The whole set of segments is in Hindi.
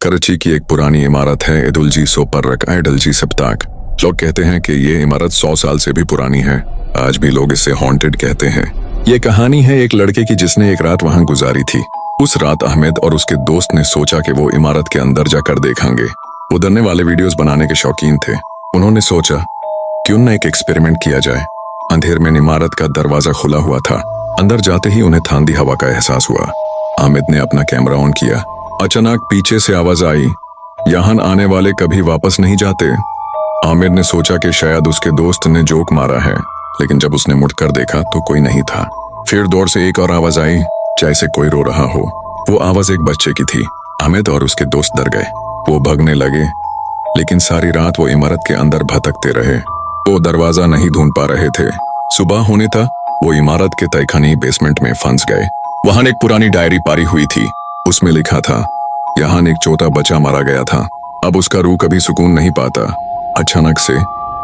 कराची की एक पुरानी इमारत है एदुलजी सोपररक एडलजी सप्ताक। लोग कहते हैं कि ये इमारत 100 साल से भी पुरानी है। आज भी लोग इसे हॉन्टेड कहते हैं। ये कहानी है एक लड़के की जिसने एक रात वहां गुजारी थी। उस रात अहमद और उसके दोस्त ने सोचा कि वो इमारत के अंदर जाकर देखेंगे। वो डरने वाले वीडियोस बनाने के शौकीन थे। उन्होंने सोचा क्यों न एक एक्सपेरिमेंट किया जाए। अंधेर में इमारत का दरवाजा खुला हुआ था। अंदर जाते ही उन्हें ठंडी हवा का एहसास हुआ। अहमद ने अपना कैमरा ऑन किया। अचानक पीछे से आवाज आई, यहाँ आने वाले कभी वापस नहीं जाते। आमिर ने सोचा कि शायद उसके दोस्त ने जोक मारा है, लेकिन जब उसने मुड़कर देखा तो कोई नहीं था। फिर दूर से एक और आवाज आई, जैसे कोई रो रहा हो। वो आवाज एक बच्चे की थी। अहमद और उसके दोस्त डर गए। वो भागने लगे, लेकिन सारी रात वो इमारत के अंदर भटकते रहे। वो दरवाजा नहीं ढूंढ पा रहे थे। सुबह होने तक वो इमारत के तहखाने बेसमेंट में फंस गए। वहां एक पुरानी डायरी पारी हुई थी। उसमें लिखा था, यहाँ एक छोटा बच्चा मारा गया था, अब उसका रूह कभी सुकून नहीं पाता। अचानक से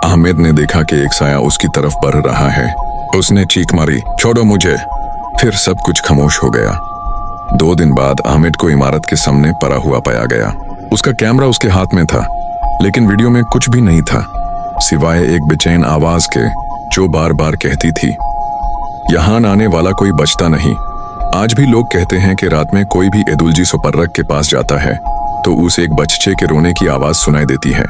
अहमद ने देखा कि एक साया उसकी तरफ बढ़ रहा है। उसने चीख मारी, छोड़ो मुझे। फिर सब कुछ खामोश हो गया। 2 दिन बाद अहमद को इमारत के सामने पड़ा हुआ पाया गया। उसका कैमरा उसके हाथ में था, लेकिन वीडियो में कुछ भी नहीं था सिवाय एक बेचैन आवाज के जो बार बार कहती थी, यहाँ आने वाला कोई बचता नहीं। आज भी लोग कहते हैं कि रात में कोई भी एदुलजी सोपररक के पास जाता है तो उसे एक बच्चे के रोने की आवाज सुनाई देती है।